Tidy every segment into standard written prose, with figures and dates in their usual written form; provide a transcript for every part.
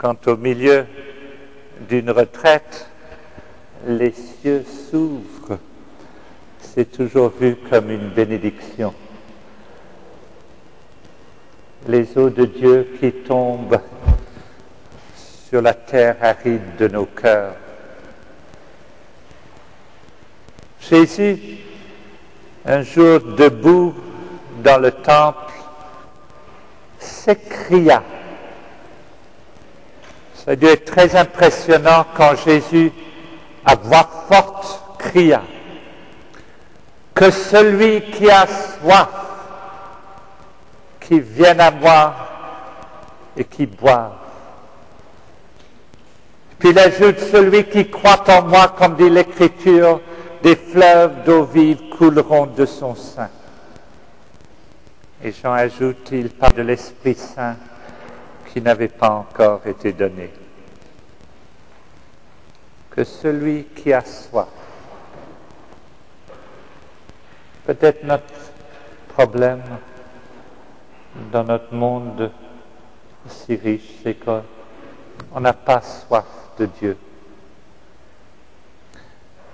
quand au milieu d'une retraite, les cieux s'ouvrent, c'est toujours vu comme une bénédiction. Les eaux de Dieu qui tombent sur la terre aride de nos cœurs. Jésus, un jour debout dans le temple, s'écria. Ça a dû être très impressionnant quand Jésus, à voix forte, cria que celui qui a soif, qui vienne à moi et qui boive. Puis il ajoute, celui qui croit en moi, comme dit l'Écriture, des fleuves d'eau vive couleront de son sein. Et Jean ajoute, il parle de l'Esprit Saint qui n'avait pas encore été donné. Que celui qui a soif, peut-être notre problème dans notre monde si riche, c'est qu'on n'a pas soif de Dieu.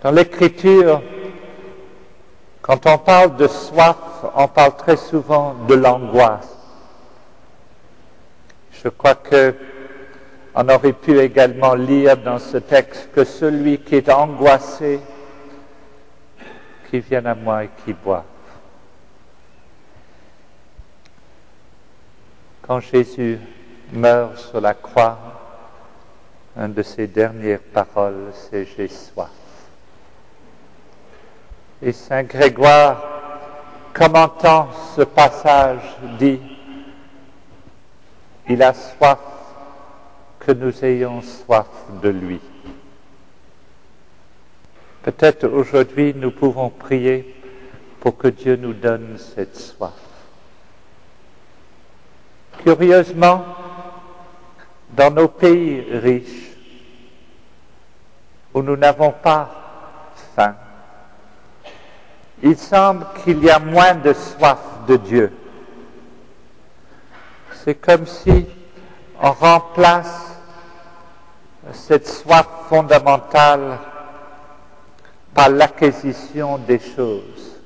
Dans l'Écriture, quand on parle de soif, on parle très souvent de l'angoisse. Je crois qu'on aurait pu également lire dans ce texte que celui qui est angoissé, qui vienne à moi et qui boive. Quand Jésus meurt sur la croix, une de ses dernières paroles, c'est « J'ai soif ». Et Saint Grégoire, commentant ce passage, dit « Il a soif que nous ayons soif de lui ». Peut-être aujourd'hui nous pouvons prier pour que Dieu nous donne cette soif. Curieusement, dans nos pays riches, où nous n'avons pas faim, il semble qu'il y a moins de soif de Dieu. C'est comme si on remplace cette soif fondamentale par l'acquisition des choses.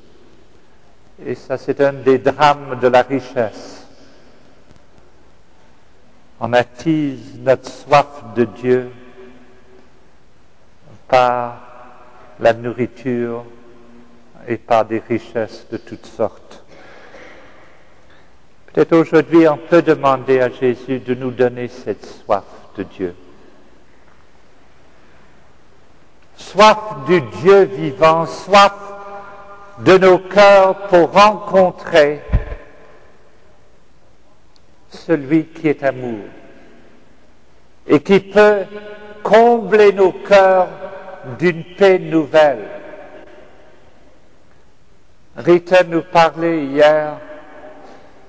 Et ça, c'est un des drames de la richesse. On attise notre soif de Dieu par la nourriture et par des richesses de toutes sortes. Peut-être aujourd'hui, on peut demander à Jésus de nous donner cette soif de Dieu. Soif du Dieu vivant, soif de nos cœurs pour rencontrer celui qui est amour et qui peut combler nos cœurs d'une paix nouvelle. Rita nous parlait hier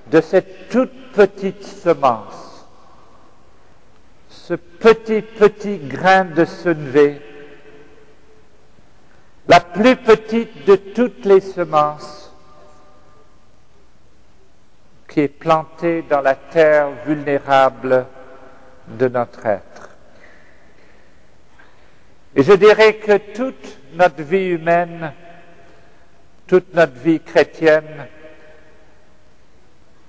de cette toute petite semence, ce petit grain de sénévé, la plus petite de toutes les semences, qui est plantée dans la terre vulnérable de notre être. Et je dirais que toute notre vie humaine, toute notre vie chrétienne,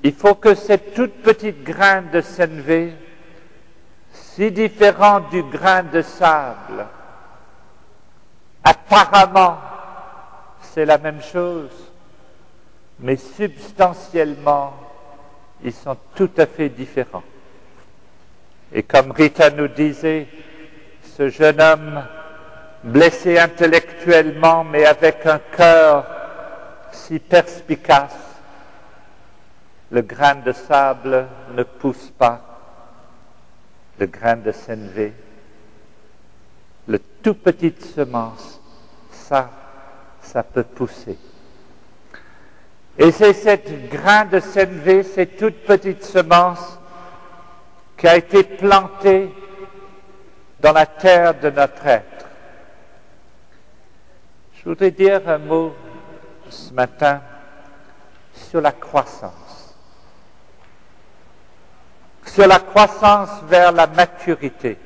il faut que cette toute petite grain de sénévé, si différent du grain de sable, apparemment c'est la même chose, mais substantiellement, ils sont tout à fait différents. Et comme Rita nous disait, ce jeune homme, blessé intellectuellement, mais avec un cœur si perspicace, le grain de sable ne pousse pas, le grain de sénévé, le tout petite semence, ça peut pousser. Et c'est cette grain de sénévé, cette toute petite semence qui a été plantée dans la terre de notre être. Je voudrais dire un mot ce matin sur la croissance. sur la croissance vers la maturité.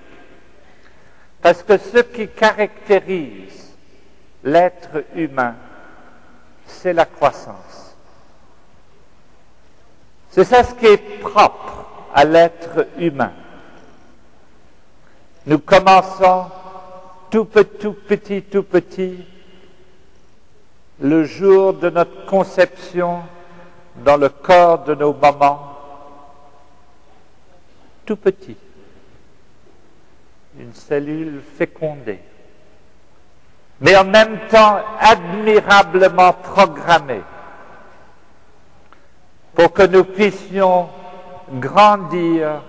Parce que ce qui caractérise l'être humain, c'est la croissance. C'est ça ce qui est propre à l'être humain. Nous commençons tout petit, le jour de notre conception dans le corps de nos mamans, tout petit, une cellule fécondée, mais en même temps admirablement programmée pour que nous puissions grandir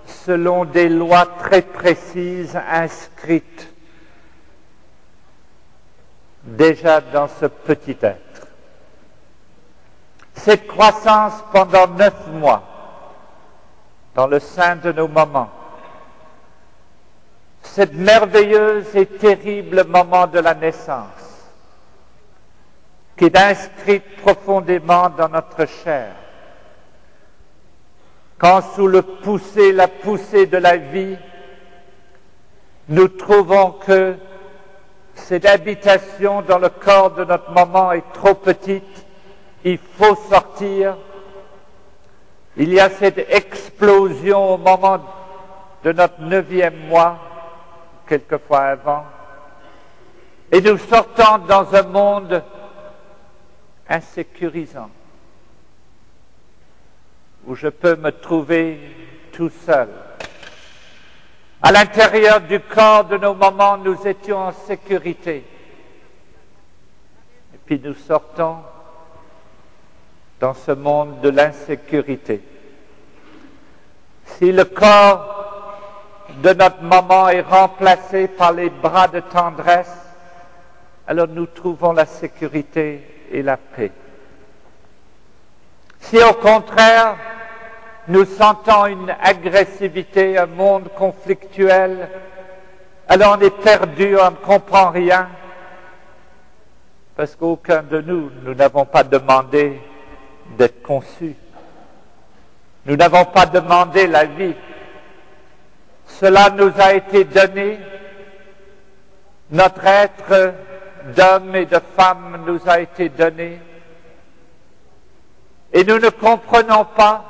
selon des lois très précises inscrites déjà dans ce petit être. Cette croissance pendant 9 mois dans le sein de nos mamans, cette merveilleuse et terrible moment de la naissance qui est inscrite profondément dans notre chair, quand sous la poussée de la vie, nous trouvons que cette habitation dans le corps de notre maman est trop petite, il faut sortir. Il y a cette explosion au moment de notre 9e mois, quelquefois avant, et nous sortons dans un monde insécurisant, où je peux me trouver tout seul. À l'intérieur du corps de nos mamans, nous étions en sécurité. Et puis nous sortons dans ce monde de l'insécurité. Si le corps de notre maman est remplacé par les bras de tendresse, alors nous trouvons la sécurité et la paix. Si au contraire, nous sentons une agressivité, un monde conflictuel, alors on est perdu, on ne comprend rien, parce qu'aucun de nous n'avons pas demandé d'être conçus. Nous n'avons pas demandé la vie. Cela nous a été donné. Notre être d'homme et de femme nous a été donné. Et nous ne comprenons pas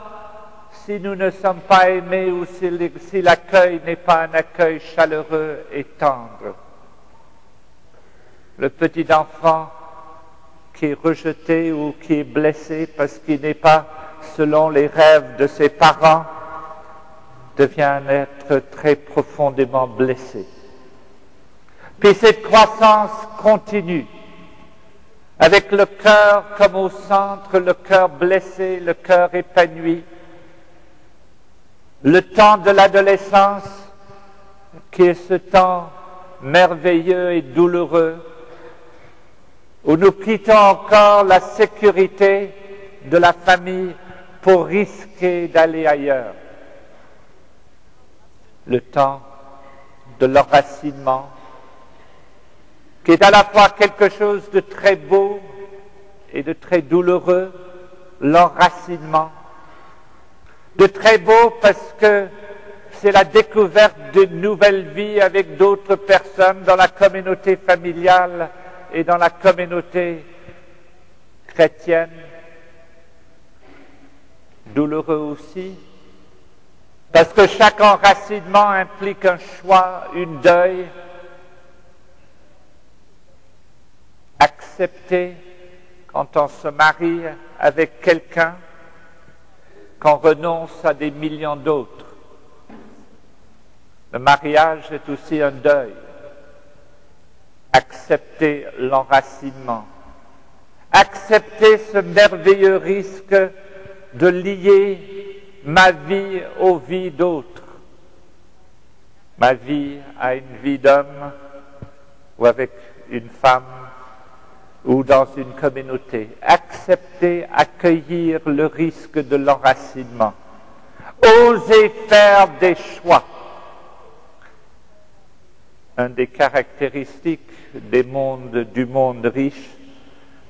si nous ne sommes pas aimés ou si l'accueil n'est pas un accueil chaleureux et tendre. Le petit enfant qui est rejeté ou qui est blessé parce qu'il n'est pas selon les rêves de ses parents devient un être très profondément blessé. Puis cette croissance continue avec le cœur comme au centre, le cœur blessé, le cœur épanoui. Le temps de l'adolescence, qui est ce temps merveilleux et douloureux, où nous quittons encore la sécurité de la famille pour risquer d'aller ailleurs. Le temps de l'enracinement, qui est à la fois quelque chose de très beau et de très douloureux, l'enracinement. De très beau parce que c'est la découverte d'une nouvelle vie avec d'autres personnes dans la communauté familiale et dans la communauté chrétienne. Douloureux aussi, parce que chaque enracinement implique un choix, une deuil. Accepter quand on se marie avec quelqu'un qu'on renonce à des millions d'autres. Le mariage est aussi un deuil. Accepter l'enracinement. Accepter ce merveilleux risque de lier ma vie aux vies d'autres. Ma vie à une vie d'homme ou avec une femme ou dans une communauté. Accepter, accueillir le risque de l'enracinement. Oser faire des choix. Une des caractéristiques du monde riche,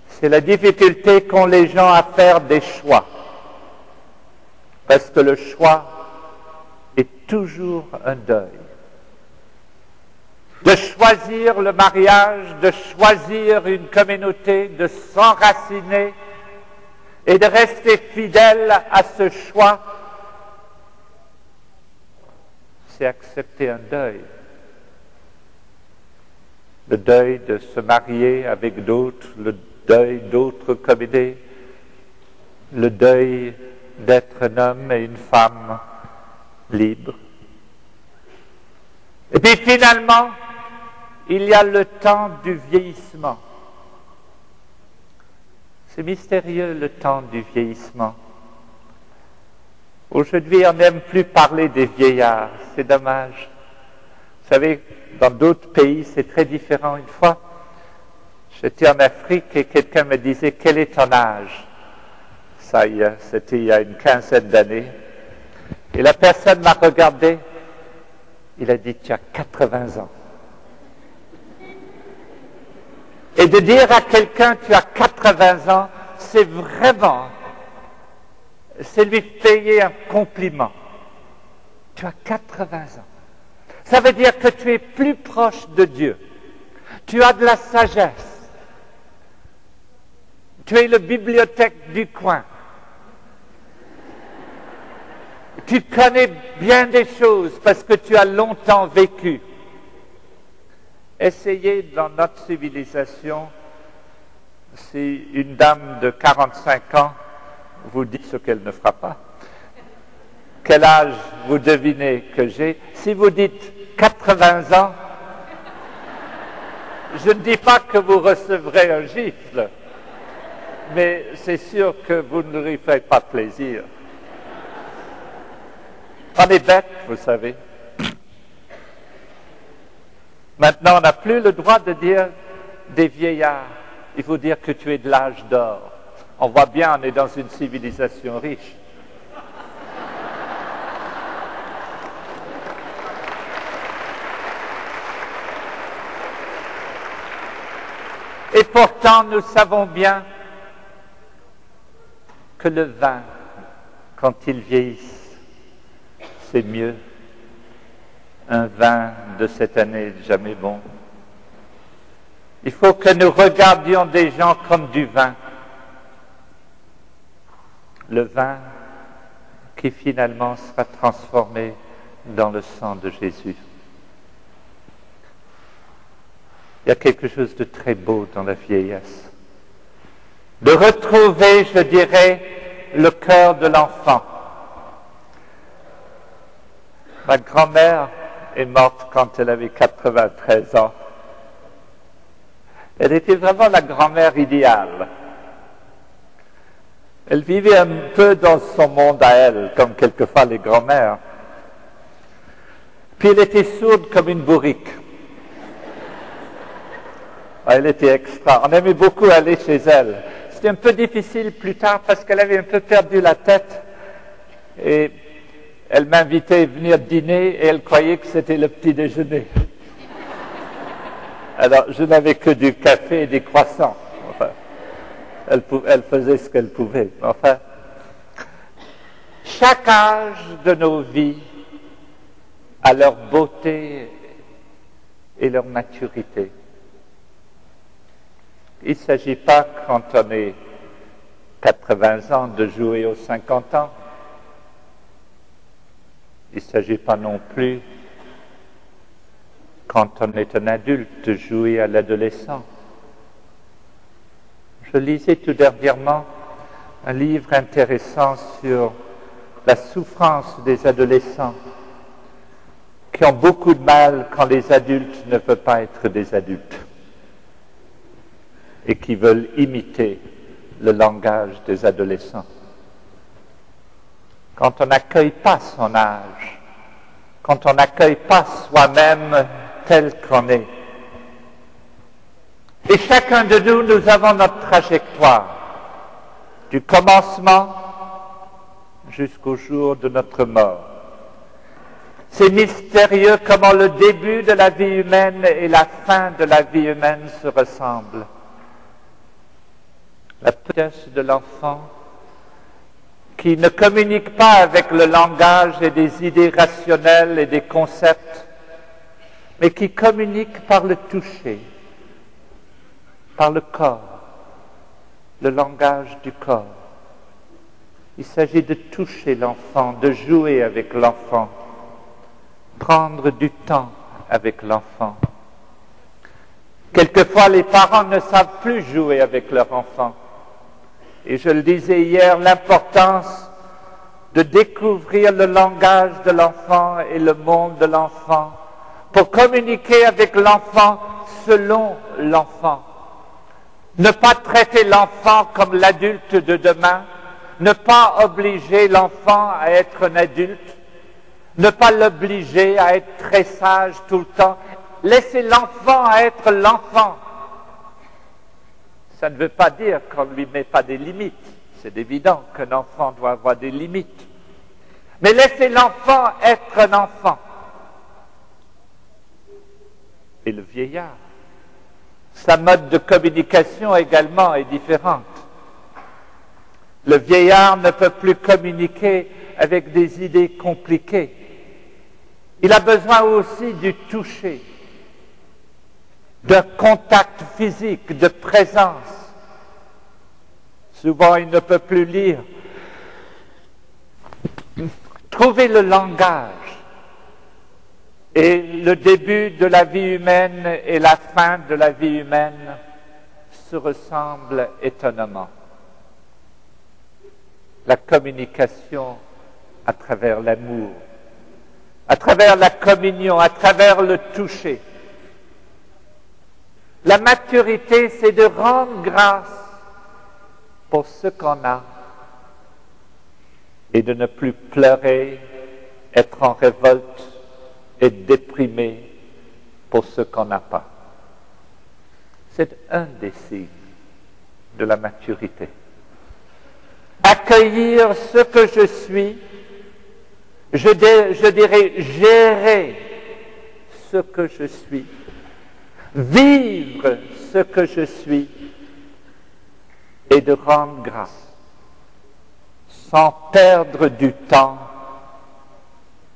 c'est la difficulté qu'ont les gens à faire des choix. Parce que le choix toujours un deuil. De choisir le mariage, de choisir une communauté, de s'enraciner et de rester fidèle à ce choix, c'est accepter un deuil. Le deuil de se marier avec d'autres, le deuil d'autres communautés, le deuil d'être un homme et une femme libres. Et puis finalement, il y a le temps du vieillissement. C'est mystérieux, le temps du vieillissement. Aujourd'hui, on n'aime plus parler des vieillards, c'est dommage. Vous savez, dans d'autres pays, c'est très différent. Une fois, j'étais en Afrique et quelqu'un me disait « Quel est ton âge ?» C'était il y a une quinzaine d'années. Et la personne m'a regardé, il a dit « Tu as 80 ans ». Et de dire à quelqu'un « Tu as 80 ans », c'est vraiment, c'est lui payer un compliment. Tu as 80 ans. Ça veut dire que tu es plus proche de Dieu. Tu as de la sagesse. Tu es la bibliothèque du coin. Tu connais bien des choses parce que tu as longtemps vécu. Essayez dans notre civilisation, si une dame de 45 ans vous dit ce qu'elle ne fera pas, quel âge vous devinez que j'ai? Si vous dites 80 ans, je ne dis pas que vous recevrez un gifle, mais c'est sûr que vous ne lui faites pas plaisir. On est bête, vous savez. Maintenant, on n'a plus le droit de dire des vieillards. Il faut dire que tu es de l'âge d'or. On voit bien, on est dans une civilisation riche. Et pourtant, nous savons bien que le vin, quand il vieillit, c'est mieux. Un vin de cette année n'est jamais bon. Il faut que nous regardions des gens comme du vin. Le vin qui finalement sera transformé dans le sang de Jésus. Il y a quelque chose de très beau dans la vieillesse. De retrouver, je dirais, le cœur de l'enfant. Ma grand-mère est morte quand elle avait 93 ans. Elle était vraiment la grand-mère idéale. Elle vivait un peu dans son monde à elle, comme quelquefois les grand-mères. Puis elle était sourde comme une bourrique. Elle était extra. On aimait beaucoup aller chez elle. C'était un peu difficile plus tard parce qu'elle avait un peu perdu la tête. Et elle m'invitait à venir dîner et elle croyait que c'était le petit déjeuner. Alors, je n'avais que du café et des croissants. Enfin, elle faisait ce qu'elle pouvait. Enfin, chaque âge de nos vies a leur beauté et leur maturité. Il ne s'agit pas, quand on est 80 ans, de jouer aux 50 ans. Il ne s'agit pas non plus, quand on est un adulte, de jouer à l'adolescent. Je lisais tout dernièrement un livre intéressant sur la souffrance des adolescents qui ont beaucoup de mal quand les adultes ne peuvent pas être des adultes et qui veulent imiter le langage des adolescents. Quand on n'accueille pas son âge, quand on n'accueille pas soi-même tel qu'on est. Et chacun de nous, nous avons notre trajectoire, du commencement jusqu'au jour de notre mort. C'est mystérieux comment le début de la vie humaine et la fin de la vie humaine se ressemblent. La petitesse de l'enfant qui qui ne communique pas avec le langage et des idées rationnelles et des concepts, mais qui communique par le toucher, par le corps, le langage du corps. Il s'agit de toucher l'enfant, de jouer avec l'enfant, prendre du temps avec l'enfant. Quelquefois, les parents ne savent plus jouer avec leur enfant. Et je le disais hier, l'importance de découvrir le langage de l'enfant et le monde de l'enfant pour communiquer avec l'enfant selon l'enfant. Ne pas traiter l'enfant comme l'adulte de demain, ne pas obliger l'enfant à être un adulte, ne pas l'obliger à être très sage tout le temps. Laissez l'enfant être l'enfant. Ça ne veut pas dire qu'on ne lui met pas des limites. C'est évident qu'un enfant doit avoir des limites. Mais laissez l'enfant être un enfant. Et le vieillard, sa mode de communication également est différente. Le vieillard ne peut plus communiquer avec des idées compliquées. Il a besoin aussi du toucher, d'un contact physique, de présence. Souvent, il ne peut plus lire. Trouver le langage et le début de la vie humaine et la fin de la vie humaine se ressemblent étonnamment. La communication à travers l'amour, à travers la communion, à travers le toucher. La maturité, c'est de rendre grâce pour ce qu'on a et de ne plus pleurer, être en révolte et déprimé pour ce qu'on n'a pas. C'est un des signes de la maturité. Accueillir ce que je suis, je dirais gérer ce que je suis, vivre ce que je suis et de rendre grâce sans perdre du temps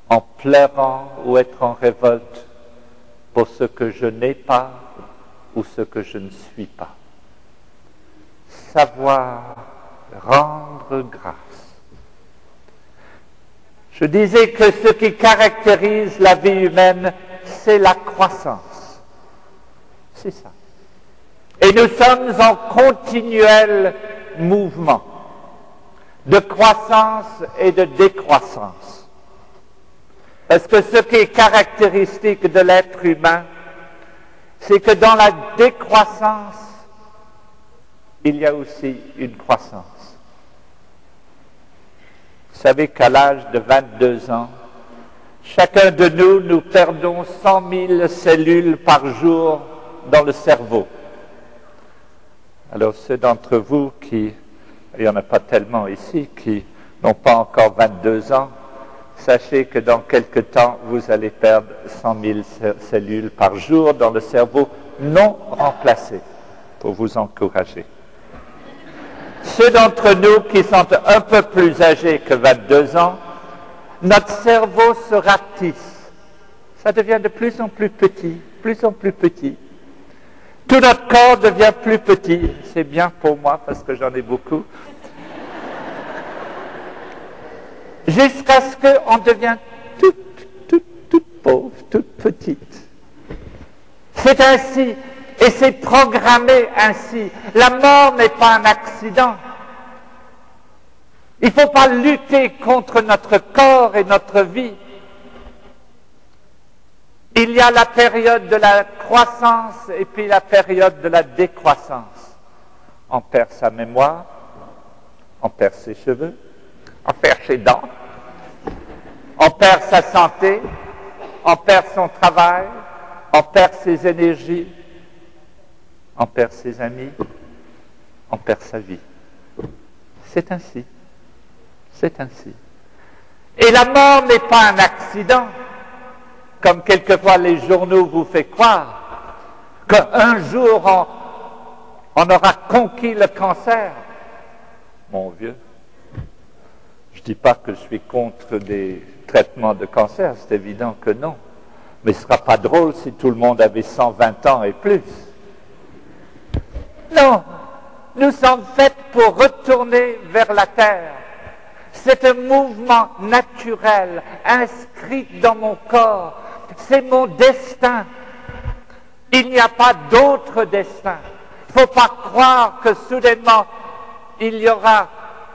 en pleurant ou être en révolte pour ce que je n'ai pas ou ce que je ne suis pas. Savoir rendre grâce. Je disais que ce qui caractérise la vie humaine, c'est la croissance. C'est ça. Et nous sommes en continuel mouvement de croissance et de décroissance. Parce que ce qui est caractéristique de l'être humain, c'est que dans la décroissance, il y a aussi une croissance. Vous savez qu'à l'âge de 22 ans, chacun de nous perdons 100 000 cellules par jour dans le cerveau. Alors ceux d'entre vous qui, il n'y en a pas tellement ici, qui n'ont pas encore 22 ans, sachez que dans quelque temps, vous allez perdre 100 000 cellules par jour dans le cerveau non remplacées, pour vous encourager. Ceux d'entre nous qui sont un peu plus âgés que 22 ans, notre cerveau se ratisse. Ça devient de plus en plus petit, plus en plus petit. Tout notre corps devient plus petit. C'est bien pour moi parce que j'en ai beaucoup. Jusqu'à ce qu'on devienne toute pauvre, toute petite. C'est ainsi. Et c'est programmé ainsi. La mort n'est pas un accident. Il ne faut pas lutter contre notre corps et notre vie. Il y a la période de la croissance et puis la période de la décroissance. On perd sa mémoire, on perd ses cheveux, on perd ses dents, on perd sa santé, on perd son travail, on perd ses énergies, on perd ses amis, on perd sa vie. C'est ainsi. C'est ainsi. Et la mort n'est pas un accident, comme quelquefois les journaux vous font croire, qu'un jour on aura conquis le cancer. Mon vieux, Je ne dis pas que je suis contre des traitements de cancer, c'est évident que non. Mais ce ne sera pas drôle si tout le monde avait 120 ans et plus. Non, nous sommes faits pour retourner vers la terre. C'est un mouvement naturel, inscrit dans mon corps. C'est mon destin. Il n'y a pas d'autre destin. Il ne faut pas croire que soudainement, il y aura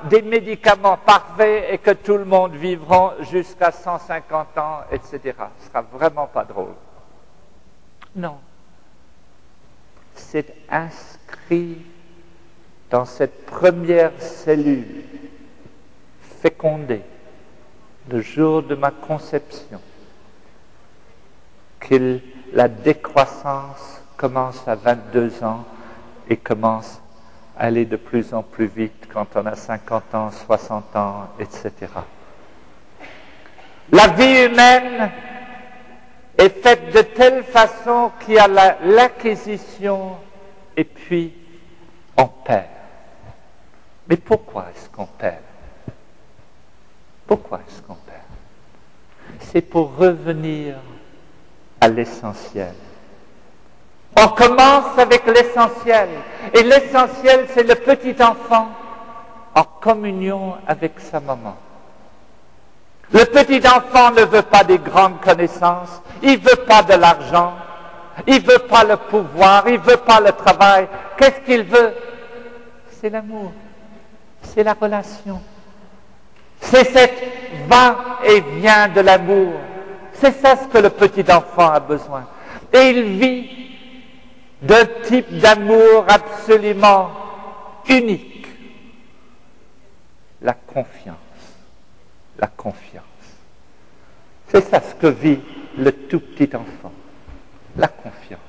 des médicaments parfaits et que tout le monde vivra jusqu'à 150 ans, etc. Ce ne sera vraiment pas drôle. Non. C'est inscrit dans cette première cellule fécondée, le jour de ma conception, que la décroissance commence à 22 ans et commence à aller de plus en plus vite quand on a 50 ans, 60 ans, etc. La vie humaine est faite de telle façon qu'il y a l'acquisition et puis on perd. Mais pourquoi est-ce qu'on perd? Pourquoi est-ce qu'on perd? C'est pour revenir à l'essentiel. On commence avec l'essentiel. Et l'essentiel, c'est le petit enfant en communion avec sa maman. Le petit enfant ne veut pas des grandes connaissances, il ne veut pas de l'argent, il ne veut pas le pouvoir, il ne veut pas le travail. Qu'est-ce qu'il veut? C'est l'amour, c'est la relation. C'est cette va-et-vient de l'amour. C'est ça ce que le petit enfant a besoin. Et il vit d'un type d'amour absolument unique. La confiance. La confiance. C'est ça ce que vit le tout petit enfant. La confiance.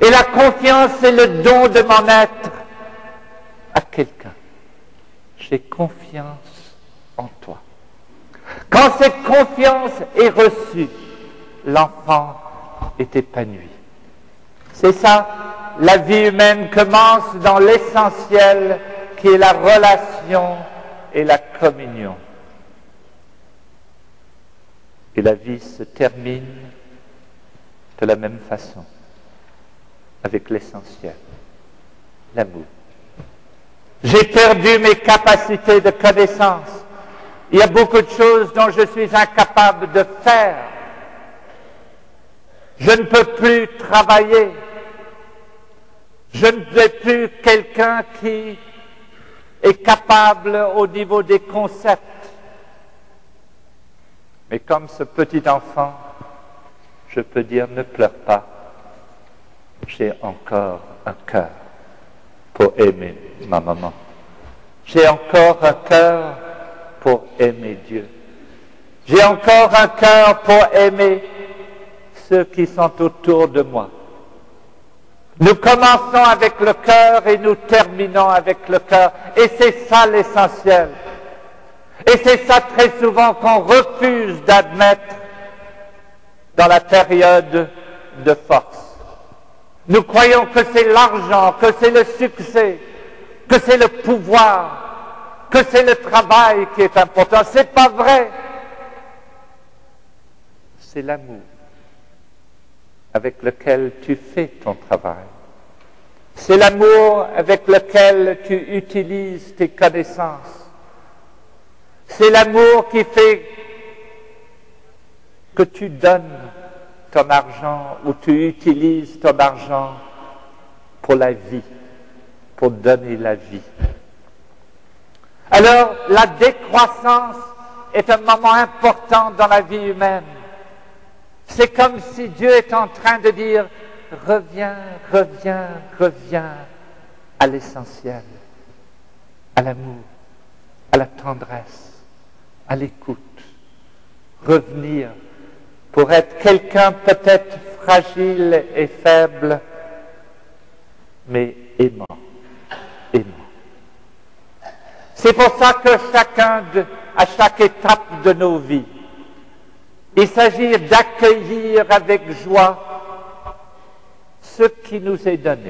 Et la confiance, c'est le don de mon être à quelqu'un. J'ai confiance en toi. Quand cette confiance est reçue, l'enfant est épanoui. C'est ça, la vie humaine commence dans l'essentiel qui est la relation et la communion. Et la vie se termine de la même façon, avec l'essentiel, l'amour. J'ai perdu mes capacités de connaissance. Il y a beaucoup de choses dont je suis incapable de faire. Je ne peux plus travailler. Je ne suis plus quelqu'un qui est capable au niveau des concepts. Mais comme ce petit enfant, je peux dire, ne pleure pas. J'ai encore un cœur pour aimer ma maman. J'ai encore un cœur pour aimer Dieu. J'ai encore un cœur pour aimer ceux qui sont autour de moi. Nous commençons avec le cœur et nous terminons avec le cœur. Et c'est ça l'essentiel. Et c'est ça très souvent qu'on refuse d'admettre dans la période de force. Nous croyons que c'est l'argent, que c'est le succès, que c'est le pouvoir, que c'est le travail qui est important. C'est pas vrai. C'est l'amour avec lequel tu fais ton travail. C'est l'amour avec lequel tu utilises tes connaissances. C'est l'amour qui fait que tu donnes ton argent ou tu utilises ton argent pour la vie, pour donner la vie. Alors, la décroissance est un moment important dans la vie humaine. C'est comme si Dieu est en train de dire « Reviens, reviens, reviens à l'essentiel, à l'amour, à la tendresse, à l'écoute. Revenir pour être quelqu'un peut-être fragile et faible, mais aimant, aimant. » C'est pour ça que à chaque étape de nos vies, il s'agit d'accueillir avec joie ce qui nous est donné.